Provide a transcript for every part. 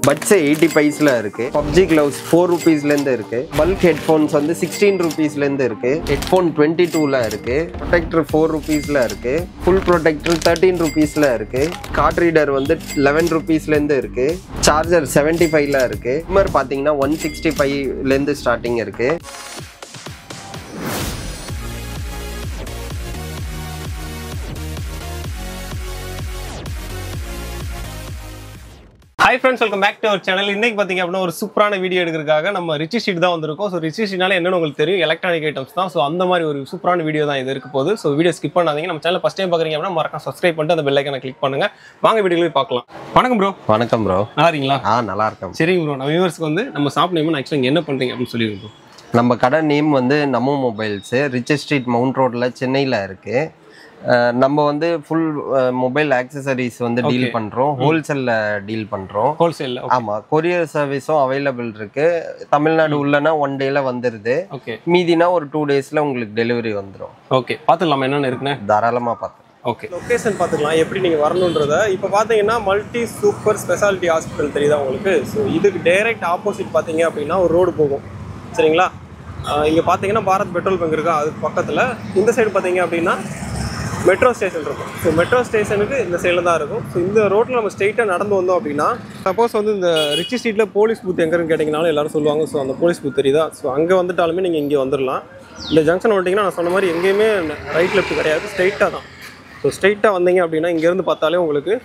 Puts 80 பைஸ்ல இருக்கு. PUBG gloves 4 rupeesல இருந்து இருக்கு. பல்க் ஹெட்ஃபோன்ஸ் வந்து 16 rupeesல இருந்து இருக்கு. ஹெட்ஃபோன் 22ல இருக்கு. ப்ரொடெக்டர் 4 rupeesல இருக்கு. ஃபுல் ப்ரொடெக்டர் 13 rupeesல இருக்கு. கார்ட் ரீடர் வந்து 11 rupeesல இருந்து இருக்கு. சார்ஜர் 75ல இருக்கு. டிம்மர் பாத்தீங்கன்னா 165ல இருந்து ஸ்டார்டிங் இருக்கு. Hi friends, welcome back to our channel. இன்னைக்கு பாத்தீங்க அப்படினா ஒரு சூப்பரான வீடியோ எடுக்கிறதுக்காக நம்ம ரிச்சி ஸ்ட்ரீட் தான் வந்திருக்கோம். ஸோ ரிச்சி ஸ்ட்ரீட்னால என்னன்னு உங்களுக்கு தெரியும், எலக்ட்ரானிக் ஐட்டம்ஸ் தான். ஸோ அந்த மாதிரி ஒரு சூப்பரான வீடியோ தான் இது இருக்க போகுது. ஸோ வீடியோ ஸ்கிப் பண்ணாதீங்க. நம்ம சேனல் ஃபர்ஸ்ட் டைம் பார்க்குறீங்க அப்படின்னா மறக்காம சப்ஸ்கிரைப் பண்ணிட்டு அந்த பெல் ஐக்கனை கிளிக் பண்ணுங்க. வாங்க வீடியோவில் பார்க்கலாம். வணக்கம் ப்ரோ. வணக்கம் ப்ரோ. நல்லா இருக்கீங்களா? நல்லா இருக்கேன். சரிங்க ப்ரோ, நம்ம வியூவர்ஸ்க்கு வந்து நம்ம ஷாப் நேம் ஆக்சுவலாக இங்கே என்ன பண்ணுறீங்க அப்படின்னு சொல்லியிருக்கோம். நம்ம கடை நேம் வந்து நமோ மொபைல்ஸ், ரிச்சி ஸ்ட்ரீட் மவுண்ட் ரோட்ல சென்னையில் இருக்கு. நம்ம வந்து ஃபுல் மொபைல் ஆக்சசரிஸ் வந்து டீல் பண்றோம். ஹோல்சேல்ல டீல் பண்றோம். ஹோல்சேல்ல? ஆமா. கொரியர் சர்வீஸும் அவைலபிள் இருக்கு. தமிழ்நாடு உள்ளனா 1 டேல வந்துருது. ஓகே. மீதினா ஒரு 2 டேஸ்ல உங்களுக்கு டெலிவரி வந்துடும். ஓகே, பார்த்துக்கலாம் என்னென்ன இருக்குன்னு. தாராளமா பார்த்து. ஓகே, லொக்கேஷன் பார்த்துக்கலாம் எப்படி நீங்கள் வரணுன்றத. இப்போ பார்த்தீங்கன்னா மல்டி சூப்பர் ஸ்பெஷாலிட்டி ஹாஸ்பிட்டல் தெரியுதா உங்களுக்கு? ஸோ இதுக்கு டைரக்ட் ஆப்போசிட் பார்த்தீங்க அப்படின்னா ஒரு ரோடு போகும். சரிங்களா? இங்கே பார்த்தீங்கன்னா பாரத் பெட்ரோல் பங்க் இருக்கா, அதுக்கு பக்கத்தில். இந்த சைடு பார்த்தீங்க அப்படின்னா மெட்ரோ ஸ்டேஷன் இருக்கும். ஸோ மெட்ரோ ஸ்டேஷனுக்கு இந்த சைடில் தான் இருக்கும். ஸோ இந்த ரோட்டில் நம்ம ஸ்ட்ரெயிட்டாக நடந்து வந்தோம் அப்படின்னா, சப்போஸ் வந்து இந்த ரிச்சி ஸ்ட்ரீட்டில் போலீஸ் பூத் எங்கேன்னு கேட்டிங்கனாலும் எல்லாரும் சொல்லுவாங்க. ஸோ அந்த போலீஸ் பூத் தெரியுதா? ஸோ அங்கே வந்துட்டாலுமே நீங்கள் இங்கே வந்துடலாம். இந்த ஜங்ஷன் வந்துட்டிங்கன்னா நான் சொன்ன மாதிரி எங்கேயுமே ரைட் லெஃப்ட் கிடையாது, ஸ்ட்ரெயிட்டாக தான். ஸோ ஸ்ட்ரெயிட்டாக வந்தீங்க அப்படின்னா இங்கேருந்து பார்த்தாலே உங்களுக்கு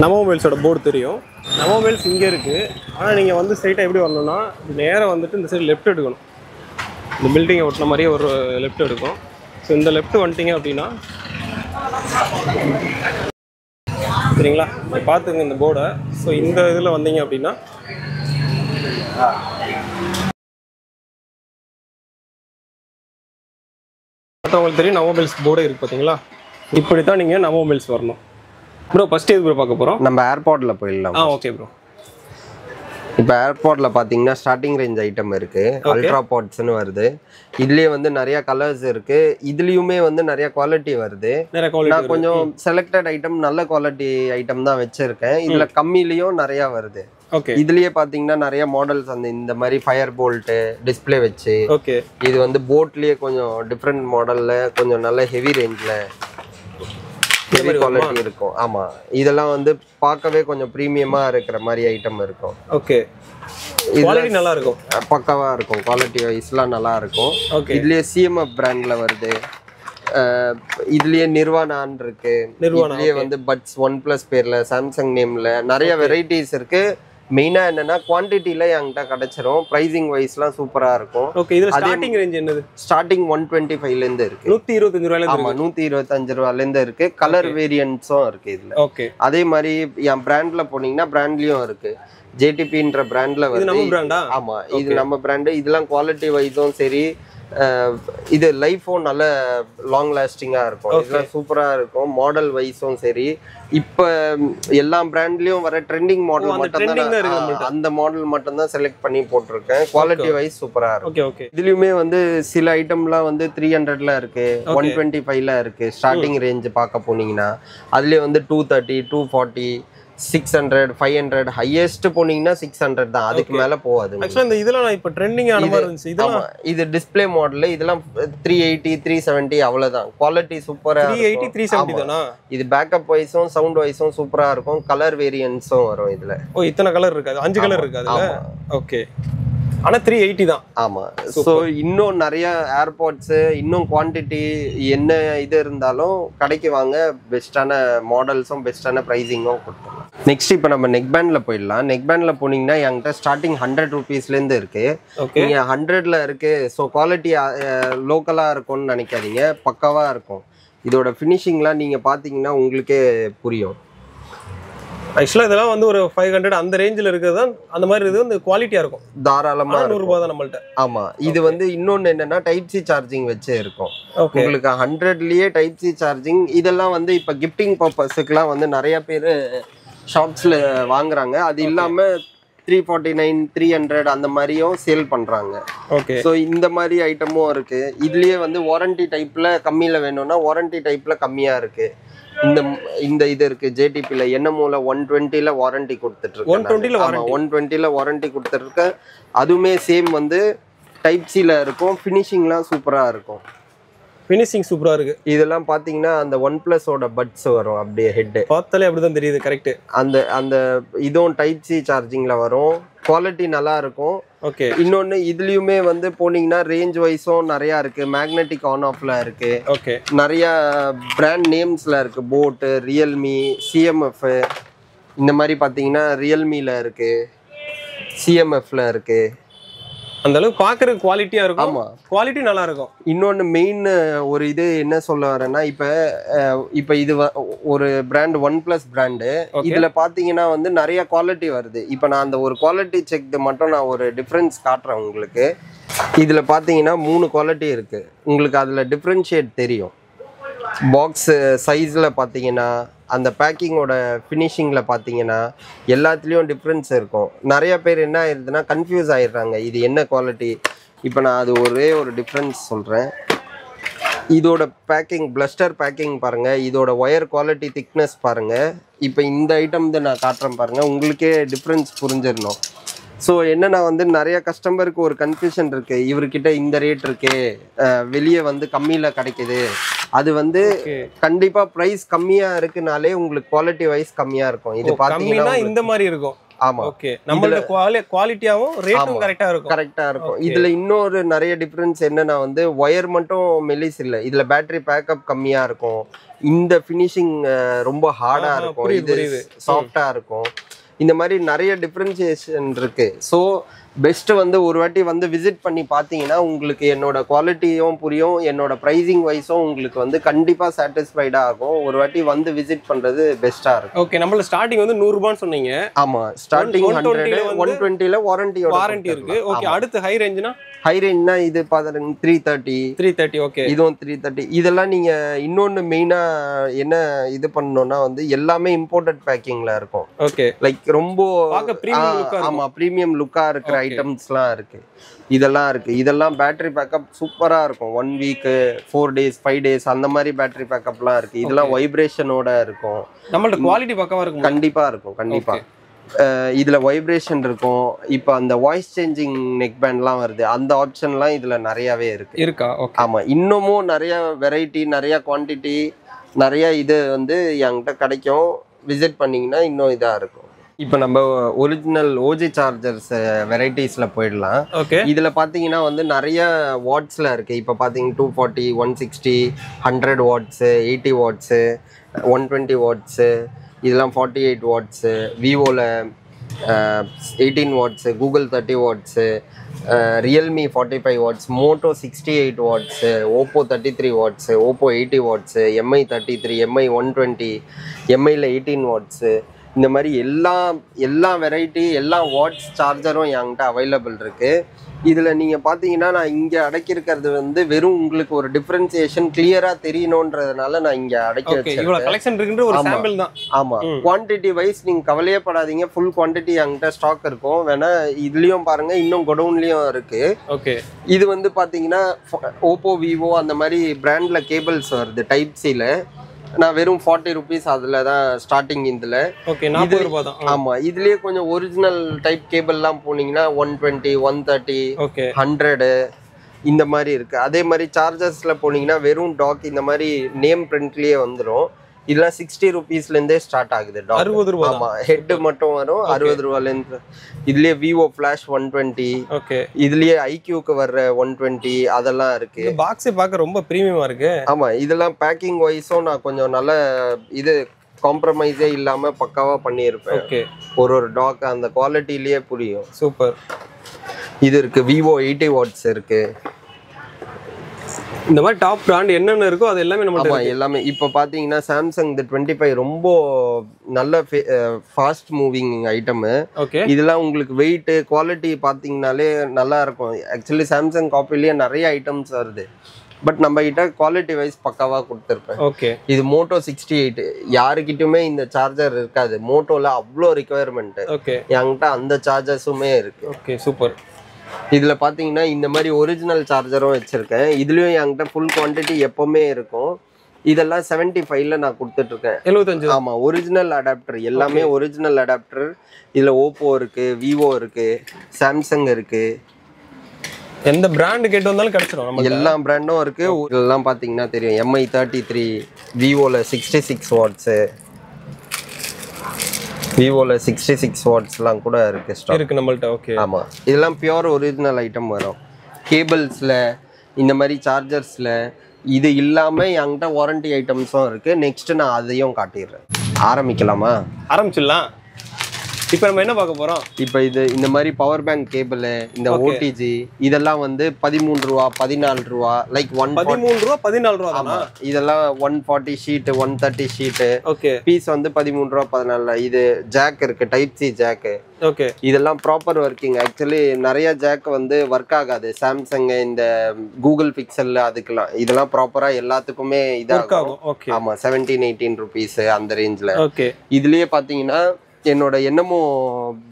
நமோ மொபைல்ஸோட போர்டு தெரியும். நமோ மொபைல்ஸ் இங்கே இருக்குது. ஆனால் நீங்கள் வந்து ஸ்ட்ரெயிட்டாக எப்படி வரணும்னா நேராக வந்துட்டு இந்த சைடு லெஃப்ட் எடுக்கணும். இந்த பில்டிங்கை ஒட்டின மாதிரியே ஒரு லெஃப்ட் எடுக்கும். ஸோ இந்த லெஃப்ட் வந்துட்டிங்க அப்படின்னா சரிங்களா, பார்த்துங்க இந்த போர்டை. ஸோ இந்த இதில் வந்தீங்க அப்படின்னா மற்றவங்களுக்கு தெரியும் நமோ மொபைல்ஸ் போர்டே இருக்குது பார்த்தீங்களா? இப்படி தான் நீங்கள் நமோ மொபைல்ஸ் வரணும். ப்ரோ ஃபஸ்ட்டு எது ப்ரோ பார்க்க போகிறோம்? நம்ம ஏர்போர்ட்டில் போயிடலாம். Okay bro. இப்போ ஏர்போர்ட்டில் பார்த்தீங்கன்னா ஸ்டார்டிங் ரேஞ்ச் ஐட்டம் இருக்குது. அல்ட்ரா பாட்ஸ்னு வருது. இதுலேயே வந்து நிறைய கலர்ஸ் இருக்குது. இதுலேயுமே வந்து நிறைய குவாலிட்டி வருது. நான் கொஞ்சம் செலக்டட் ஐட்டம், நல்ல குவாலிட்டி ஐட்டம் தான் வச்சுருக்கேன். இதில் கம்மிலையும் நிறையா வருது. ஓகே. இதுலயே பாத்தீங்கன்னா நிறைய மாடல்ஸ் அந்த இந்த மாதிரி ஃபயர் போல்ட் டிஸ்ப்ளே வச்சு. ஓகே. இது வந்து போட்லயே கொஞ்சம் டிஃப்ரெண்ட் மாடல்ல கொஞ்சம் நல்ல ஹெவி ரேஞ்ச்ல ஹெவி குவாலிட்டி இருக்கும். ஆமா, இதெல்லாம் வந்து பார்க்கவே கொஞ்சம் பிரீமியமா இருக்கிற மாதிரி ஐட்டம் இருக்கும். ஓகே. குவாலிட்டி நல்லா இருக்கும், பக்காவா இருக்கும். குவாலிட்டி வைஸ்லாம் நல்லா இருக்கும். இதுலயே சிஎம்எஃப் பிராண்ட்ல வருது. இதுலயே நிர்வாணான்னு இருக்கு. இதுலயே வந்து பட்ஸ் OnePlus பேர்ல, சாம்சங் நேம்ல நிறைய வெரைட்டிஸ் இருக்கு. மெயினா என்னன்னா குவான்டிட்டில என்கிட்ட கிடைச்சிரும். பிரைசிங் வைஸ்லாம் சூப்பரா இருக்கும். ஓகே. இதுல ஸ்டார்டிங் ரேஞ்ச் என்னது? ஸ்டார்டிங் 125ல இருந்து இருக்கு. 125 ரூபாயில இருந்து. ஆமா, 125 ரூபாயில இருந்து இருக்கு. கலர் வேரியன்ட்ஸும் இருக்கு இதுல. ஓகே. அதே அதே மாதிரி என் பிராண்ட்ல போனீங்கன்னா பிராண்ட்லயும் இருக்கு. ஜேடிபின்ற பிராண்ட்ல வருது. இது நம்ம பிராண்டா? ஆமா, இது நம்ம பிராண்ட். இதெல்லாம் குவாலிட்டி வைஸும் சரி, இது லைஃபும் நல்ல லாங் லாஸ்டிங்கா இருக்கும். இதெல்லாம் சூப்பரா இருக்கும். மாடல் வைஸும் சரி, இப்ப எல்லா பிராண்ட்லயும் வர ட்ரெண்டிங் மாடல் மட்டும் தான், அந்த மாடல் மட்டும் தான் செலக்ட் பண்ணி போட்டிருக்கேன். குவாலிட்டி வைஸ் சூப்பரா இருக்கும். ஓகே. ஓகே. இதுலயுமே வந்து சில ஐட்டம்லாம் வந்து 300ல இருக்கு, 125ல இருக்கு. ஸ்டார்டிங் ரேஞ்ச் பார்க்க போனீங்கன்னா அதுலயே வந்து 230, 240, 600, 500, ஹையஸ்ட் போனீங்கன்னா 600 தான். அதுக்கு மேல போகாது. ஆக்சுவலா இந்த இதெல்லாம் நான் இப்ப ட்ரெண்டிங் ஆன மாதிரி இருந்துச்சு. இதெல்லாம் இது டிஸ்ப்ளே மாடல். இதெல்லாம் 380, 370 அவ்வளவுதான். குவாலிட்டி சூப்பரா 380, 370 தானா? இது பேக்கப் வைஸும் சவுண்ட் வைஸும் சூப்பரா இருக்கும். கலர் வேரியன்ட்ஸும் வரும் இதுல. ஓ, இத்தனை கலர் இருக்காது, 5 கலர் இருக்கு அதுல. ஓகே. ஆனா 380 தான். ஆமா. சோ இன்னும் நிறைய ஏர்போர்ட்ஸ், இன்னும் குவான்டிட்டி என்ன இது இருந்தாலும் கடைக்கு வாங்க. பெஸ்டான மாடல்ஸும் பெஸ்டான பிரைசிங்கும் கொடுத்துருவோம். நெக்ஸ்ட் இப்போ நம்ம நெக் பேண்ட்ல போயிடலாம். நெக் பேண்ட்ல போனீங்கன்னா என்கிட்ட ஸ்டார்டிங் 100 rupeesல இருந்து இருக்கு. நீங்க 100ல இருக்கு. ஸோ குவாலிட்டி லோக்கலா இருக்கும்னு நினைக்காதீங்க, பக்காவா இருக்கும். இதோட ஃபினிஷிங்லாம் நீங்க பாத்தீங்கன்னா உங்களுக்கே புரியும். ஆக்சுவலா இதெல்லாம் வந்து ஒரு 500 அந்த ரேஞ்சில் இருக்கிறது அந்த மாதிரி. இது வந்து குவாலிட்டியா இருக்கும். தாராளமா 100 ரூபாய் தான் நம்மள்ட்ட. ஆமா. இது வந்து இன்னொன்னு என்னன்னா டைப் சி சார்ஜிங் வச்சே இருக்கும். உங்களுக்கு 100லயே டைப் சி சார்ஜிங். இதெல்லாம் வந்து இப்ப கிஃப்டிங் பர்பஸ்க்குலாம் வந்து நிறைய பேர் ஷாப்ஸ்ல வாங்குறாங்க. அது இல்லாம 349, 300 அந்த மாதிரியும் சேல் பண்றாங்க. ஓகே. ஸோ இந்த மாதிரி ஐட்டமும் இருக்கு. இதுலயே வந்து வாரண்டி டைப்ல கம்மியில வேணும்னா வாரண்டி டைப்ல கம்மியா இருக்கு. இந்த இந்த இது இருக்கு ஜேடிபில என்னமோல 120ல வாரண்டி கொடுத்துட்டு இருக்கு 120ல வாரண்டி 120ல வாரண்டி கொடுத்துட்டு அதுவுமே சேம் வந்து டைப் சில இருக்கும் ஃபினிஷிங்லாம் சூப்பரா இருக்கும் ஃபினிஷிங் சூப்பரா இருக்கு இதெல்லாம் பாத்தீங்கன்னா அந்த OnePlus ஓட பட்ஸ் வரும் அப்படியே ஹெட் பார்த்தாலே அப்படிதான் தெரியுது கரெக்ட் அந்த இதுவும் டைப் சி சார்ஜிங்ல வரும் குவாலிட்டி நல்லா இருக்கும் ஓகே இன்னொன்னு இதுலயுமே வந்து போனீங்கன்னா ரேஞ்ச் வைஸும் நிறைய இருக்கு மேக்னெட்டிக் ஆன் ஆஃப்ல இருக்கு ஓகே நிறைய பிராண்ட் நேம்ஸ்ல இருக்கு போட் ரியல்மி சிஎம்எஃப் இந்த மாதிரி பாத்தீங்கன்னா ரியல்மில இருக்கு சிஎம்எஃப்ல இருக்கு அந்த அளவுக்கு பாக்குறதுக்கு குவாலிட்டியா இருக்கும் ஆமா குவாலிட்டி நல்லா இருக்கும் இன்னொன்னு மெயின் ஒரு இது என்ன சொல்ல வரேன்னா இப்ப இது ஒரு பிராண்ட் OnePlus பிராண்டு இதுல பாத்தீங்கன்னா வந்து நிறைய குவாலிட்டி வருது இப்ப நான் அந்த ஒரு குவாலிட்டி செக் மட்டும் நான் ஒரு டிஃபரன்ஸ் காட்டுறேன் உங்களுக்கு இதுல பாத்தீங்கன்னா 3 குவாலிட்டி இருக்கு உங்களுக்கு அதுல டிஃபரன்ஷியேட் தெரியும் பாக்ஸ் சைஸ்ல பாத்தீங்கன்னா அந்த பேக்கிங்கோட ஃபினிஷிங்ல பாத்தீங்கன்னா எல்லாத்துலயும் டிஃப்ரென்ஸ் இருக்கும் நிறைய பேர் என்ன ஆயிருதுன்னா கன்ஃபியூஸ் ஆயிடுறாங்க இது என்ன குவாலிட்டி இப்போ நான் அது ஒரே ஒரு டிஃப்ரென்ஸ் சொல்றேன் இதோட பேக்கிங் பிளஸ்டர் பேக்கிங் பாருங்க இதோட ஒயர் குவாலிட்டி திக்னஸ் பாருங்க இப்போ இந்த ஐட்டம் நான் காட்டுறேன் பாருங்க உங்களுக்கே டிஃப்ரென்ஸ் புரிஞ்சிடணும் ஸோ என்னன்னா வந்து நிறைய கஸ்டமருக்கு ஒரு கன்ஃபியூஷன் இருக்கு இவர்கிட்ட இந்த ரேட் இருக்கு வெளியே வந்து கம்மியில கிடைக்குது அது வந்து கண்டிப்பா பிரைஸ் கம்மியா இருக்குனாலே உங்களுக்கு குவாலிட்டி வைஸ் கம்மியா இருக்கும் இது பாத்தீங்கன்னா இந்த மாதிரி இருக்கும் ஆமா ஓகே நம்மளோட குவாலிட்டியாவும் ரேட்டும் கரெக்டா இருக்கும் இதுல இன்னொரு நிறைய டிஃபரன்ஸ் என்னன்னா வந்து ஒயர் மட்டும் மெல்லிஸ் இல்ல இதுல பேட்டரி பேக்கப் கம்மியா இருக்கும் இந்த ஃபினிஷிங் ரொம்ப ஹார்டா இருக்கும் இது சாஃப்டா இருக்கும் இந்த மாதிரி நிறைய டிஃபரன்சியேஷன் இருக்கு ஸோ பெஸ்ட் வந்து ஒரு வாட்டி வந்து விசிட் பண்ணி பார்த்தீங்கன்னா உங்களுக்கு என்னோட குவாலிட்டியும் புரியும் என்னோட ப்ரைஸிங் வைஸும் உங்களுக்கு வந்து கண்டிப்பாக சாட்டிஸ்ஃபைடாக ஆகும் ஒரு வாட்டி வந்து விசிட் பண்ணுறது பெஸ்ட்டாக இருக்கும் ஓகே நம்மள ஸ்டார்டிங் வந்து 100 ரூபான்னு சொன்னீங்க ஆமாம் ஸ்டார்டிங் 120ல வாரண்டி இருக்கு ஓகே அடுத்து ஹை ரேஞ்ச்னா ஹை ரேஞ்ச்னா இது பாத்தீங்கன்னா 330 ஓகே இதுவும் 330 இதெல்லாம் நீங்க இன்னொன்னு மெயினா என்ன இது பண்ணணும்னா வந்து எல்லாமே இம்போர்ட்டட் பேக்கிங்ல இருக்கும் ஓகே லைக் ரொம்ப ஆமா பிரீமியம் லுக்கா இருக்கிற ஐட்டம்ஸ்லாம் இருக்கு இதெல்லாம் பேட்டரி பேக்கப் சூப்பரா இருக்கும் 1 வீக் 4 டேஸ் 5 டேஸ் அந்த மாதிரி பேட்டரி பேக்கப்லாம் இருக்கு இதெல்லாம் வைப்ரேஷனோட இருக்கும் நம்மளோட குவாலிட்டி பக்கவா இருக்கும் கண்டிப்பா இருக்கும் கண்டிப்பா இதுல வைப்ரேஷன் இருக்கும் இப்போ அந்த வாய்ஸ் சேஞ்சிங் நெக் பேண்ட்லாம் வருது அந்த ஆப்ஷன்லாம் இதுல நிறையவே இருக்கா ஆமா இன்னமும் நிறைய வெரைட்டி நிறைய குவான்டிட்டி நிறைய இது வந்து என்கிட்ட கிடைக்கும் விசிட் பண்ணீங்கன்னா இன்னும் இதா இருக்கும் இப்போ நம்ம ஒரிஜினல் ஓஜி சார்ஜர்ஸ் வெரைட்டிஸ்ல போயிடலாம் இதுல பாத்தீங்கன்னா வந்து நிறைய வாட்ஸ்ல இருக்கு இப்போ பாத்தீங்கன்னா 240 160 100 வாட்ஸ் 80 வாட்ஸ் 120 வாட்ஸ் இதெல்லாம் 48 வாட்ஸு விவோவில் 18 watts Google 30 watts Realme 45 watts Moto 68 watts Oppo 33 watts Oppo 80 watts MI 33 MI 120 எம்ஐயில் 18 வாட்ஸு இந்த மாதிரி எல்லா வெரைட்டி எல்லா வாட்ஸ் சார்ஜரும் என்கிட்ட அவைலபிள் இருக்குது இதில் நீங்கள் பார்த்தீங்கன்னா நான் இங்கே அடக்கியிருக்கிறது வந்து வெறும் உங்களுக்கு ஒரு டிஃப்ரென்சியேஷன் கிளியராக தெரியணுன்றதுனால நான் இங்கே அடக்கி வச்சிருக்கேன் ஆமாம் குவான்டிட்டி வைஸ் நீங்கள் கவலையே படாதீங்க ஃபுல் குவான்டிட்டி என்கிட்ட ஸ்டாக் இருக்கும் வேணா இதுலேயும் பாருங்கள் இன்னும் குடவுன்லேயும் இருக்குது ஓகே இது வந்து பார்த்தீங்கன்னா ஓப்போ விவோ அந்த மாதிரி பிராண்டில் கேபிள்ஸ் வருது டைப் சியில் நான் வெறும் 40 rupees அதில் தான் ஸ்டார்டிங் இதில் ஆமா இதுலயே கொஞ்சம் ஒரிஜினல் டைப் கேபிள்லாம் போனீங்கன்னா 120 130 100 இந்த மாதிரி இருக்கு அதே மாதிரி சார்ஜர்ஸ்ல போனீங்கன்னா வெறும் டாக் இந்த மாதிரி நேம் பிரிண்ட்லயே வந்துடும் இதெல்லாம் 60 rupeesலேருந்தே ஸ்டார்ட் ஆகுது 60 ரூபாய் ஆமா ஹெட் மட்டும் வரும் 60 ரூபாயிலேருந்து இதுலயே விவோ ஃபிளாஷ் 120 ஓகே இதுலயே ஐக்யூக்கு வர்ற 120 அதெல்லாம் இருக்கு பாக்ஸே பார்க்க ரொம்ப பிரீமியமா இருக்கு ஆமா இதெல்லாம் பேக்கிங் வைஸும் நான் கொஞ்சம் நல்ல இது காம்ப்ரமைஸே இல்லாம பக்காவா பண்ணியிருப்பேன் ஓகே ஒரு டாக் அந்த குவாலிட்டிலேயே புரியும் சூப்பர் இது இருக்கு விவோ 80 வாட்ஸ் இருக்கு இந்த மாதிரி டாப் பிராண்ட் என்னென்ன இருக்கோ அது எல்லாமே நம்ம எல்லாமே இப்போ பார்த்தீங்கன்னா சாம்சங் இந்த 25 ரொம்ப நல்ல ஃபாஸ்ட் மூவிங் ஐட்டமு இதெல்லாம் உங்களுக்கு வெயிட் குவாலிட்டி பார்த்தீங்கன்னாலே நல்லா இருக்கும் ஆக்சுவலி சாம்சங் காப்பிலேயே நிறைய ஐட்டம்ஸ் வருது பட் நம்ம கிட்ட குவாலிட்டி வைஸ் பக்காவா கொடுத்துருப்பேன் ஓகே இது மோட்டோ 68 யாருக்கிட்டுமே இந்த சார்ஜர் இருக்காது மோட்டோல அவ்வளோ ரிக்குவயர்மெண்ட் என்கிட்ட அந்த சார்ஜர்ஸுமே இருக்கு ஓகே சூப்பர் இதுல பாத்தீங்கன்னா இந்த மாதிரி ஒரிஜினல் சார்ஜரும் வச்சிருக்கேன் இதுலயும் என்கிட்ட ஃபுல் குவான்டிட்டி எப்பவுமே இருக்கும் இதெல்லாம் 75ல நான் கொடுத்துட்டு இருக்கேன். 75. ஆமா, ஒரிஜினல் அடாப்டர் எல்லாமே ஒரிஜினல் அடாப்டர். இதுல ஓப்போ இருக்கு, விவோ இருக்கு, சாம்சங் இருக்கு, எந்த பிராண்ட் கேட்டு வந்தாலும் கிடைச்சிடும் நம்ம. எல்லா பிராண்டும் இருக்கு. இதெல்லாம் பாத்தீங்கன்னா தெரியும், MI 33, விவோல 66 வாட்ஸ், விவோல 66 வாட்ஸ்லாம் கூட இருக்கு ஸ்டாக் இருக்கு நம்மள்ட்ட. ஓகே. ஆமா, இதெல்லாம் பியூர் ஒரிஜினல் ஐட்டம் வரும். கேபிள்ஸ்ல இந்த மாதிரி சார்ஜர்ஸ்ல இது இல்லாம என்கிட்ட வாரண்டி ஐட்டம்ஸும் இருக்கு. நெக்ஸ்ட் நான் அதையும் காட்டிடுறேன். ஆரம்பிக்கலாமா? ஆரம்பிச்சிடலாம். இப்போ நம்ம என்ன பார்க்க போறோம்? இப்போ இது இந்த மாதிரி பவர் பேங்க் கேபிள், இந்த ஓடிஜி இதெல்லாம் வந்து 13 ரூபா 14 ரூபா, லைக் 13 ரூபா 14 ரூபா தானா? இதெல்லாம் 140 ஷீட் 130 ஷீட். ஓகே. பீஸ் வந்து 13 ரூபா 14. இது ஜாக் இருக்கு, டைப் சி ஜாக். ஓகே. இதெல்லாம் ப்ராப்பர் ஒர்க்கிங். ஆக்சுவலி நிறைய ஜாக் வந்து ஒர்க் ஆகாது சாம்சங், இந்த கூகுள் பிக்சல், அதுக்கெல்லாம் இதெல்லாம் ப்ராப்பரா எல்லாத்துக்குமே இதாகும். ஓகே. ஆமா, 17-18 ருபீஸ் அந்த ரேஞ்ச்ல. ஓகே. இதுலயே பாத்தீங்கன்னா என்னோட என்னமோ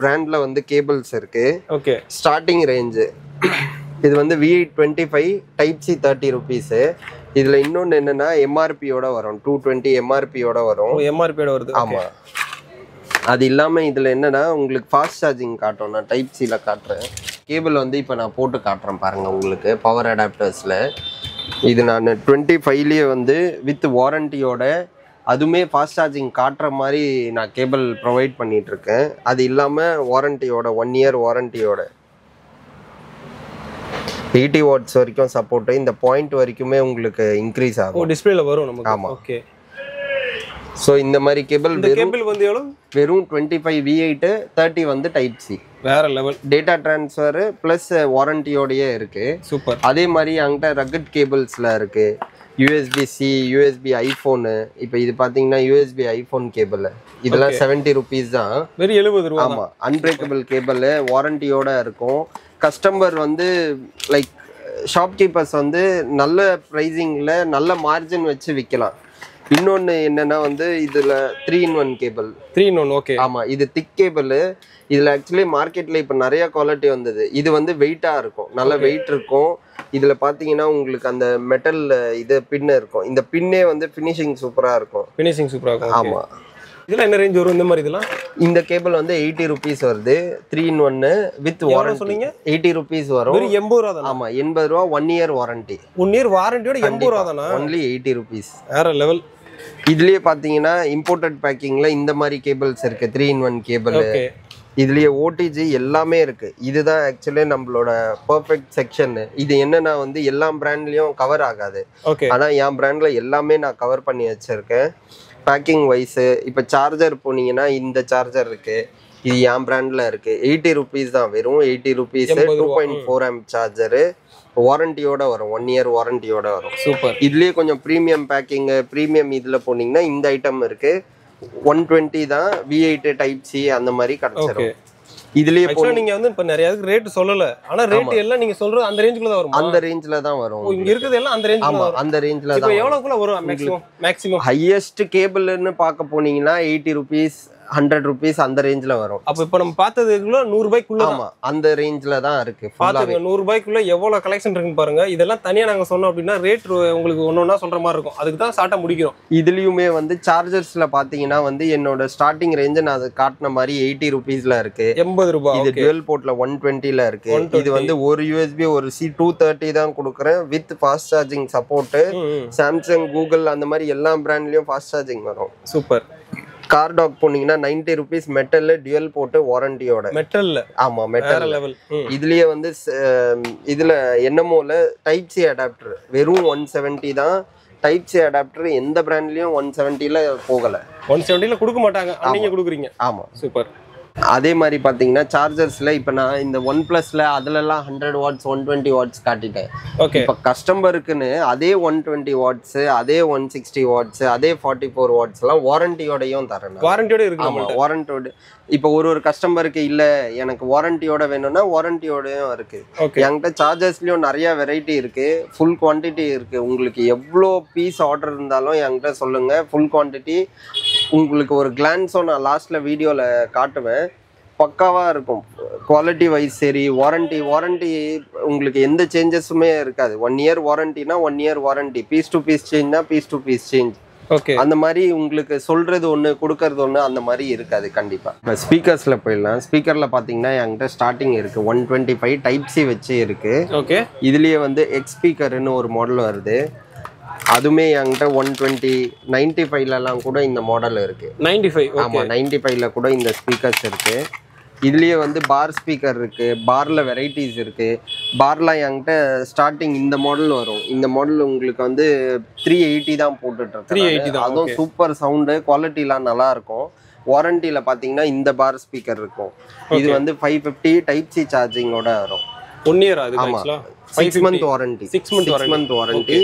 பிராண்ட்ல வந்து கேபிள்ஸ் இருக்கு. ஓகே. ஸ்டார்டிங் ரேஞ்சு இது வந்து V25 டைப் சி 30 ருபீஸ். இதுல இன்னொன்னு என்னன்னா எம்ஆர்பியோட வரும், 220 எம்ஆர்பியோட வரும். எம்ஆர்பியோட வருது. ஆமா, அது இல்லாம இதுல என்னன்னா உங்களுக்கு ஃபாஸ்ட் சார்ஜிங் காட்டும். நான் டைப் சில காட்டுறேன். கேபிள் வந்து இப்போ நான் போட்டு காட்டுறேன் பாருங்க உங்களுக்கு. பவர் அடாப்டர்ஸ்ல இது நான் 25லயே வந்து வித் வாரண்டியோட, அதுவுமே ஃபாஸ்ட் சார்ஜிங் காட்டுற மாதிரி நான் கேபிள் ப்ரொவைட் பண்ணிட்டு இருக்கேன். அது இல்லாம வாரண்டியோட 1 இயர் வாரண்டியோட 80 வாட்ஸ் வரைக்கும் சப்போர்ட். இந்த பாயிண்ட் வரைக்குமே உங்களுக்கு இன்க்ரீஸ் ஆகும். டிஸ்பிளேல வரும் நமக்கு. ஆமா. ஓகே. ஸோ இந்த மாதிரி கேபிள் கேபிள் வந்து எவ்வளோ? வெறும் 25 V8 30 வந்து டைப் சி. வேற லெவல். டேட்டா டிரான்ஸ்ஃபர் ப்ளஸ் வாரண்டியோடயே இருக்கு. சூப்பர். அதே மாதிரி அங்கிட்ட ரக்கட் கேபிள்ஸ்ல இருக்கு. USB-C, USB iPhone. இப்போ இது பார்த்தீங்கன்னா USB ஐஃபோன் கேபிள். இதெல்லாம் 70 ருபீஸ் தான். வெறும் 70 ரூபா. ஆமா, அன்பிரேக்கபிள் கேபிள், வாரண்டியோட இருக்கும். கஸ்டமர் வந்து லைக் ஷாப்கீப்பர்ஸ் வந்து நல்ல ப்ரைஸிங்கில் நல்ல மார்ஜின் வச்சு விற்கலாம். இன்னொன்று என்னன்னா வந்து இதில் 3-in-1 கேபிள். 3-in-1. ஓகே. ஆமா, இது திக் கேபிள். இதில் ஆக்சுவலி மார்க்கெட்டில் இப்போ நிறைய குவாலிட்டி வந்தது. இது வந்து வெயிட்டாக இருக்கும், நல்ல வெயிட் இருக்கும். இதில் பார்த்தீங்கன்னா உங்களுக்கு அந்த மெட்டல் இது பின்னு இருக்கும். இந்த பின்னே வந்து ஃபினிஷிங் சூப்பராக இருக்கும். ஃபினிஷிங் சூப்பராக இருக்கும். ஆமா. இதெல்லாம் என்ன ரேஞ்ச் வரும் இந்த மாதிரி? இதெல்லாம் இந்த கேபிள் வந்து 80 ருபீஸ் வருது. 3-in-1 with warranty. சொன்னீங்க 80 ருபீஸ் வரும். வெறும் 80 ரூபா தானா? ஆமா, 80 ரூபா. 1 இயர் வாரண்டி. 1 இயர் வாரண்டியோட 80 ரூபா தானா? Only 80 rupees. வேற லெவல். இதுலயே பாத்தீங்கன்னா இம்போர்ட்டட் பேக்கிங்ல இந்த மாதிரி கேபிள்ஸ் இருக்கு. 3-in-1 cable. ஓகே. இதுலயே ஓடிஜி எல்லாமே இருக்கு. இதுதான் ஆக்சுவலி நம்மளோட பெர்ஃபெக்ட் செக்ஷன். இது என்னன்னா வந்து எல்லா பிராண்ட்லயும் கவர் ஆகாது. ஓகே. ஆனா என் பிராண்ட்ல எல்லாமே நான் கவர் பண்ணி வச்சிருக்கேன். பேக்கிங் வைஸ் இப்போ சார்ஜர் போனீங்கன்னா இந்த சார்ஜர் இருக்கு. இது என் பிராண்ட்ல இருக்கு. 80 ருபீஸ் தான். வெறும் 80 ருபீஸ். 2.4 amp charger. வாரண்டியோட வரும். 1 இயர் வாரண்டியோட வரும். சூப்பர். இதுலயே கொஞ்சம் ப்ரீமியம் பேக்கிங், ப்ரீமியம் இதுல போனீங்கன்னா இந்த ஐட்டம் இருக்கு. 120 தான். V8 டைப் சி அந்த மாதிரி கிடைச்சிரும். இதுலயே நீங்க வந்து இப்ப நிறைய ரேட் சொல்லல, ஆனா ரேட் எல்லாம் நீங்க சொல்றது அந்த ரேஞ்சுக்குள்ள தான் வரும். அந்த ரேஞ்ச்ல தான் வரும். இங்க இருக்குது எல்லாம் அந்த ரேஞ்சுல. ஆமா, அந்த ரேஞ்ச்ல தான். இப்போ எவ்வளவுக்குள்ள வரும் மேக்ஸிமம்? ஹையஸ்ட் கேபிள்னு பார்க்க போனீங்கன்னா 80 ருபீஸ் 100 ருபீஸ் அந்த ரேஞ்ச்ல வரும். அப்ப இப்ப நம்ம பார்த்ததுக்குள்ள 100 ரூபாய்க்குள்ள. ஆமா, அந்த ரேஞ்ச்ல தான் இருக்கு. பாத்துங்க 100 ரூபாய்க்குள்ள எவ்வளவு கலெக்ஷன் இருக்குன்னு பாருங்க. இதெல்லாம் தனியா நாங்க சொன்னோம் அப்படின்னா ரேட் உங்களுக்கு ஒன்னொன்னா சொல்ற மாதிரி இருக்கும். அதுக்கு தான் ஸ்டார்ட்டா முடிக்கிறோம். இதுலயுமே வந்து சார்ஜர்ஸ்ல பாத்தீங்கன்னா வந்து என்னோட ஸ்டார்டிங் ரேஞ்ச் நான் அது காட்டின மாதிரி 80 ருபீஸ்ல இருக்கு. 80 ரூபாய். இது டுவெல் போர்ட்ல 120ல இருக்கு. இது வந்து ஒரு USB ஒரு C 230 தான் கொடுக்குறேன் with fast charging support. Samsung, Google அந்த மாதிரி எல்லா பிராண்ட்லயும் ஃபாஸ்ட் சார்ஜிங் வரும். சூப்பர். கார்டாக் போனீங்கன்னா 90 ருபீஸ் மெட்டல்ல டுவெல் போட்டு வாரண்டியோட. மெட்டல்ல? ஆமா, மெட்டல் லெவல். இதுலயே வந்து இதுல என்னமோல டைப் சி அடாப்டர் வெறும் 170 தான். டைப் சி அடாப்டர் எந்த பிராண்ட்லயும் 170ல போகல. 170ல கொடுக்க மாட்டாங்க, நீங்க கொடுக்குறீங்க. ஆமா, சூப்பர். அதே மாதிரி பாத்தீங்கன்னா சார்ஜர்ஸ்ல இப்ப நான் இந்த OnePlusல அதுலலாம் 100 வாட்ஸ் 120 வாட்ஸ் காட்டிட்டேன். ஓகே. இப்ப கஸ்டமருக்குன்னு அதே 120 வாட்ஸ், அதே 160 வாட்ஸ், அதே 44 வாட்ஸ் எல்லாம் வாரண்டியோடயும் தரேன். வாரண்டியோட இருக்கு. ஆமா, வாரண்டியோட. இப்போ ஒரு கஸ்டமருக்கு இல்ல எனக்கு வாரண்டியோட வேணும்னா வாரண்டியோடயும் இருக்கு. என்கிட்ட சார்ஜர்ஸ்லயும் நிறைய வெரைட்டி இருக்கு. ஃபுல் குவான்டிட்டி இருக்கு. உங்களுக்கு எவ்வளோ பீஸ் ஆர்டர் இருந்தாலும் என்கிட்ட சொல்லுங்க. ஃபுல் குவான்டிட்டி உங்களுக்கு ஒரு கிளான்ஸோ நான் லாஸ்ட்ல வீடியோல காட்டுவேன். பக்காவா இருக்கும். குவாலிட்டி வைஸ் சரி, வாரண்டி உங்களுக்கு எந்த சேஞ்சஸுமே இருக்காது. 1 இயர் வாரண்டினா 1 year warranty, piece to piece சேஞ்ச்னா piece to piece change. Okay, அந்த மாதிரி உங்களுக்கு சொல்றது ஒன்று கொடுக்கறது ஒன்று அந்த மாதிரி இருக்காது கண்டிப்பா. இப்போ ஸ்பீக்கர்ஸ்ல போயிடலாம். ஸ்பீக்கர்ல பாத்தீங்கன்னா என்கிட்ட ஸ்டார்டிங் இருக்கு 125 டைப் சி வச்சு இருக்கு. ஓகே, இதுலயே வந்து எக்ஸ் ஸ்பீக்கர்னு ஒரு மாடல் வருது. அதுமே என்கிட்ட 120 95லலாம் கூட இந்த மாடல் இருக்கு. 95. ஆமா 95ல கூட இந்த ஸ்பீக்கர்ஸ் இருக்கு. இதுலயே வந்து பார் ஸ்பீக்கர் இருக்கு. பார்ல வெரைட்டிஸ் இருக்கு. பார்லாம் என்கிட்ட ஸ்டார்டிங் இந்த மாடல் வரும். இந்த மாடல் உங்களுக்கு வந்து 380 தான் போட்டுட்டு இருக்கேன். 380 தான். அதுவும் சூப்பர் சவுண்டு, குவாலிட்டிலாம் நல்லா இருக்கும். வாரண்டியில பாத்தீங்கன்னா இந்த பார் ஸ்பீக்கர் இருக்கும். இது வந்து 550 டைப் சி சார்ஜிங்கோட வரும். 1 இயர் ஆகுது. ஆமா 6 மந்த் வாரண்டி. 6 month warranty.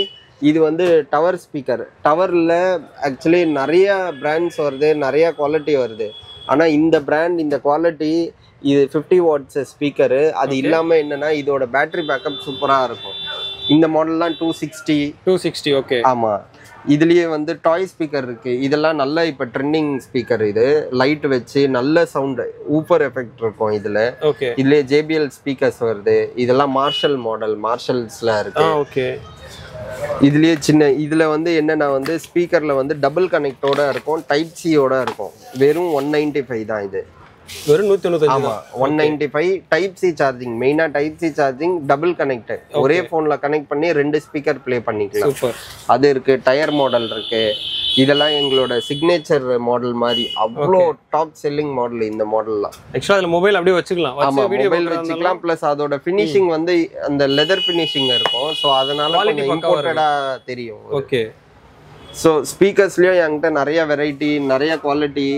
இது வந்து டவர் ஸ்பீக்கர். டவர்ல ஆக்சுவலி நிறைய பிராண்ட்ஸ் வருது, நிறைய குவாலிட்டி வருது. ஆனா இந்த பிராண்ட் இந்த குவாலிட்டி இது 50 வாட்ஸ் ஸ்பீக்கரு. அது இல்லாம என்னன்னா இதோட பேட்டரி பேக்கப் சூப்பரா இருக்கும். இந்த மாடல்லாம் 260. ஓகே. ஆமா, இதுலயே வந்து டாய் ஸ்பீக்கர் இருக்கு. இதெல்லாம் நல்ல இப்ப ட்ரெண்டிங் ஸ்பீக்கர். இது லைட் வச்சு நல்ல சவுண்ட் ஊப்பர் எஃபெக்ட் இருக்கும் இதுல. ஓகே, இதுலயே JBL ஸ்பீக்கர்ஸ் வருது. இதெல்லாம் மார்ஷல் மாடல், மார்ஷல்ஸ்ல இருக்கு. ஓகே. இதுலயே சின்ன இதுல வந்து என்னன்னா வந்து ஸ்பீக்கர்ல வந்து டபுள் கனெக்டோட இருக்கும், டைப் சியோட இருக்கும். வெறும் 195 தான் இது. வெறும் 195. ஆமா 195 டைப் சி சார்ஜிங். மெயினா type C charging, double connect. ஒரே போன்ல கனெக்ட் பண்ணி 2 ஸ்பீக்கர் ப்ளே பண்ணிக்கலாம். சூப்பர். அது இருக்கு. டயர் மாடல் இருக்கு. இதெல்லாம் எங்களோட சிக்னேச்சர் மாடல் மாதிரி. அவ்வளோ டாப் செல்லிங் மாடல் இந்த மாடல்லாம். ஆக்சுவலா அதுல மொபைல் அப்படியே வச்சுக்கலாம். ஆமா மொபைல் வச்சுக்கலாம். பிளஸ் அதோட ஃபினிஷிங் வந்து அந்த லெதர் ஃபினிஷிங் இருக்கும். ஸோ அதனால கொஞ்சம் இம்போர்ட்டடா தெரியும். ஓகே. ஸோ ஸ்பீக்கர்ஸ்லயும் என்கிட்ட நிறைய வெரைட்டி, நிறைய குவாலிட்டி,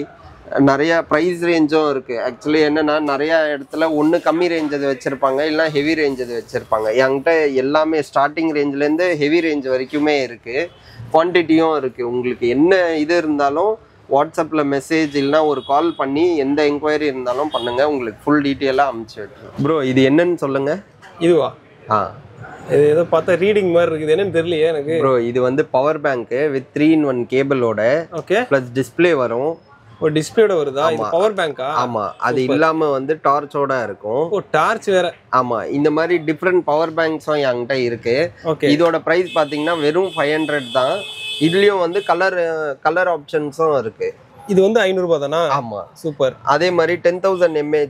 நிறைய ப்ரைஸ் ரேஞ்சும் இருக்கு. ஆக்சுவலி என்னன்னா நிறைய இடத்துல ஒன்று கம்மி ரேஞ்ச் அது வச்சிருப்பாங்க, இல்லை ஹெவி ரேஞ்ச் அது வச்சிருப்பாங்க. என்கிட்ட எல்லாமே ஸ்டார்டிங் ரேஞ்ச்லேருந்து ஹெவி ரேஞ்ச் வரைக்குமே இருக்கு. குவான்டிட்டியும் இருக்கு. உங்களுக்கு என்ன இது இருந்தாலும் வாட்ஸ்அப்ல மெசேஜ் இல்லைனா ஒரு கால் பண்ணி எந்த என்கொயரி இருந்தாலும் பண்ணுங்க. உங்களுக்கு ஃபுல் டீட்டெயிலாக அனுப்பிச்சு விட்டுருவோம். ப்ரோ இது என்னன்னு சொல்லுங்க. இதுவா? இது ஏதோ பார்த்தா ரீடிங் மாதிரி இருக்குது. என்னன்னு தெரியலையே எனக்கு. ப்ரோ இது வந்து பவர் பேங்க் வித் 3-in-1 கேபிளோட. ஓகே. ப்ளஸ் டிஸ்பிளே வரும். ஒரு டிஸ்பிளேயோட வருதா? இது பவர் பேங்கா? ஆமா, அது இல்லாம வந்து டார்ச்சோட இருக்கும். ஓ, டார்ச் வேற. ஆமா, இந்த மாதிரி டிஃப்ரெண்ட் பவர் பேங்க்ஸும் என்கிட்ட இருக்கு. ஓகே. இதோட பிரைஸ் பாத்தீங்கன்னா வெறும் 500 தான். இதுலயும் வந்து கலர் ஆப்ஷன்ஸும் இருக்கு. இது வந்து 500 ரூபாய் தானா? ஆமா, சூப்பர். அதே மாதிரி 10,000 mAh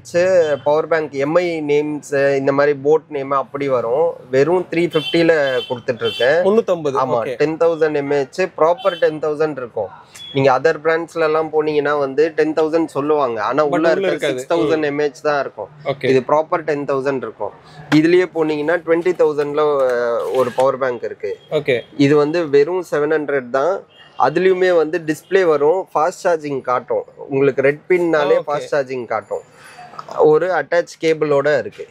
power bank, MI names, இந்த மாதிரி போட் நேம் அப்படி வரும். வெறும் 350ல கொடுத்துட்டு இருக்கேன். 350. ஆமா, 10,000 mAh ப்ராப்பர் 10,000 இருக்கும். நீங்க அதர் பிராண்ட்ஸ்ல எல்லாம் போனீங்கன்னா வந்து 10,000 சொல்லுவாங்க. ஆனா உள்ள இருக்க 6,000 mAh தான் இருக்கும். இது ப்ராப்பர் 10,000 இருக்கும். இதுலயே போனீங்கன்னா 20,000ல ஒரு பவர் பேங்க் இருக்கு. ஓகே. இது வந்து வெறும் 700 தான். அதுலயுமே வந்து டிஸ்பிளே வரும், ஃபாஸ்ட் சார்ஜிங் காட்டும். உங்களுக்கு ரெட் பின்னாலே ஃபாஸ்ட் சார்ஜிங் காட்டும். ஒரு அட்டாச் கேபிளோட இருக்கு.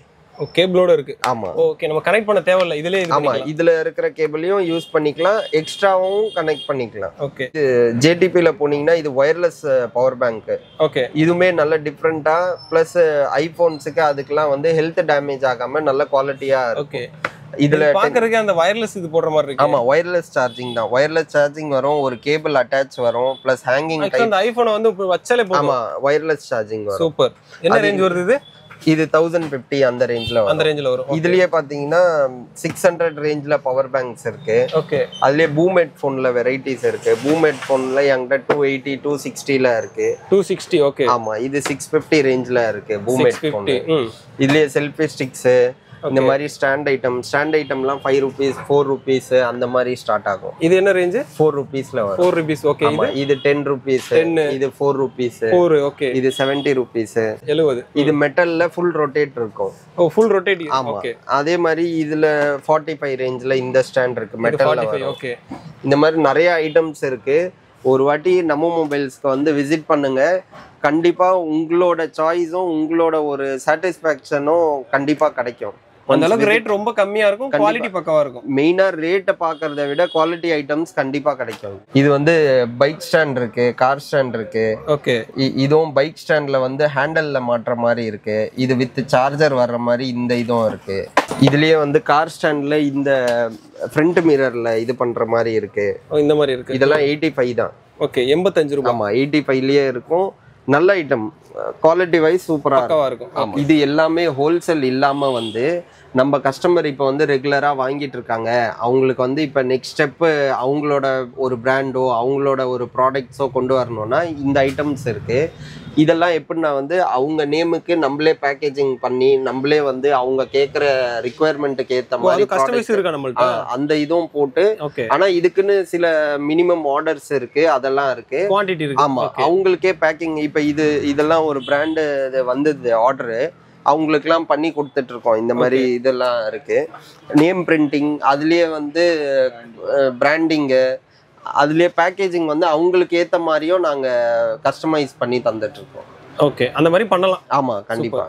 கேபிளோட இருக்கு. ஆமா. ஓகே, நம்ம கனெக்ட் பண்ண தேவையில்லை. இதுலயே ஆமா, இதுல இருக்கிற கேபிளையும் யூஸ் பண்ணிக்கலாம், எக்ஸ்ட்ராவும் கனெக்ட் பண்ணிக்கலாம். ஓகே. இது JTPல போனீங்கன்னா இது வயர்லெஸ் பவர் பேங்க். ஓகே. இதுமே நல்ல டிஃப்ரெண்டா, பிளஸ் ஐபோன்ஸுக்கு அதுக்கெல்லாம் வந்து ஹெல்த் டேமேஜ் ஆகாம நல்ல குவாலிட்டியா இருக்கு. இதுல பாக்குறதுக்கு அந்த வயர்லெஸ் இது போடுற மாதிரி இருக்கு. ஆமா, வயர்லெஸ் சார்ஜிங் தான். வயர்லெஸ் சார்ஜிங் வரும், ஒரு கேபிள் அட்டாச் வரும், பிளஸ் ஹேங்கிங் டைப். அந்த ஐபோன் வந்து வச்சாலே போதும். ஆமா, வயர்லெஸ் சார்ஜிங் வரும். சூப்பர். என்ன ரேஞ்ச் வருது இது? இது 1050 அந்த ரேஞ்ச்ல வரும். அந்த ரேஞ்ச்ல வரும். இதுலயே பாத்தீங்கன்னா 600 ரேஞ்ச்ல பவர் பேங்க்ஸ் இருக்கு. ஓகே. அதுலயே பூம் ஹெட்போன்ல வெரைட்டிஸ் இருக்கு. பூம் ஹெட்போன்ல என்கிட்ட 280 260ல இருக்கு. 260. ஓகே. ஆமா, இது 650 ரேஞ்ச்ல இருக்கு பூம் ஹெட்போன். இதுலயே செல்ஃபி ஸ்டிக்ஸ், இந்த மாதிரி ஸ்டாண்ட் ஐட்டம்லாம் 5 rupees 4 rupees அந்த மாதிரி ஸ்டார்ட் ஆகும். இது என்ன ரேஞ்ச்? 4 rupeesல வரும். 4 rupees. ஓகே. இது 10 rupees. இது 4 rupees. 4. ஓகே. இது 70 rupees. 70. இது மெட்டல்ல ஃபுல் ரொட்டேட் இருக்கும். ஓ, ஃபுல் ரொட்டேட். ஓகே. அதே மாதிரி இதுல 45 ரேஞ்ச்ல இந்த ஸ்டாண்ட் இருக்கு, மெட்டல்ல வரும். ஓகே. இந்த மாதிரி நிறைய ஐட்டம்ஸ் இருக்கு. ஒரு வாட்டி நம்ம மொபைல்ஸ்க்கு வந்து விசிட் பண்ணுங்க. கண்டிப்பா உங்களோட சாய்ஸும் உங்களோட ஒரு சாட்டிஸ்ஃபேக்ஷனும் கண்டிப்பா கிடைக்கும். அந்த அளவுக்கு ரேட் ரொம்ப கம்மியா இருக்கும், குவாலிட்டி பக்கவா இருக்கும். மெயினா ரேட்டை பாக்குறத விட குவாலிட்டி ஐட்டம்ஸ் கண்டிப்பா கிடைக்கும். இது வந்து பைக் ஸ்டாண்ட் இருக்கு, கார் ஸ்டாண்ட் இருக்கு. ஓகே. இதுவும் பைக் ஸ்டாண்ட்ல வந்து ஹேண்டல்ல மாற்ற மாதிரி இருக்கு. இது வித் சார்ஜர் வர்ற மாதிரி இந்த இதுவும் இருக்கு. இதுலயே வந்து கார் ஸ்டாண்ட்ல இந்த ஃப்ரண்ட் மிரர்ல இது பண்ற மாதிரி இருக்கு. இந்த மாதிரி இருக்கு. இதெல்லாம் 85 தான். ஓகே. 85 ரூபாய். ஆமா, 85லயே இருக்கும். நல்ல ஐட்டம், குவாலிட்டி வைஸ் சூப்பரா பக்காவா இருக்கும். ஆமா. இது எல்லாமே ஹோல்சேல் இல்லாம வந்து நம்ம கஸ்டமர் இப்போ வந்து ரெகுலரா வாங்கிட்டு இருக்காங்க, அவங்களுக்கு வந்து இப்போ நெக்ஸ்ட் ஸ்டெப்பு அவங்களோட ஒரு பிராண்டோ அவங்களோட ஒரு ப்ராடக்ட்ஸோ கொண்டு வரணும்னா இந்த ஐட்டம்ஸ் இருக்கு. இதெல்லாம் எப்படின்னா வந்து அவங்க நேமுக்கு நம்மளே பேக்கேஜிங் பண்ணி நம்மளே வந்து அவங்க கேட்குற ரிக்குவயர்மெண்ட்டுக்கு ஏற்ற மாதிரி கஸ்டமைஸ் இருக்கா நம்மள்ட்ட? அந்த இதுவும் போட்டு, ஓகே. ஆனா இதுக்குன்னு சில மினிமம் ஆர்டர்ஸ் இருக்கு, அதெல்லாம் இருக்கு. குவாண்டிட்டி இருக்கு. ஆமா, அவங்களுக்கே பேக்கிங் இப்போ இதெல்லாம் ஒரு பிராண்டு வந்தது ஆர்டரு, அவங்களுக்குலாம் பண்ணி கொடுத்துட்டு இருக்கோம். இந்த மாதிரி இதெல்லாம் இருக்கு. நேம் பிரிண்டிங், அதுலயே வந்து பிராண்டிங்கு, அதுலயே பேக்கேஜிங் வந்து அவங்களுக்கு ஏத்த மாதிரியும் நாங்க கஸ்டமைஸ் பண்ணி தந்துட்டு இருக்கோம். ஓகே, அந்த மாதிரி பண்ணலாம். ஆமா, கண்டிப்பா.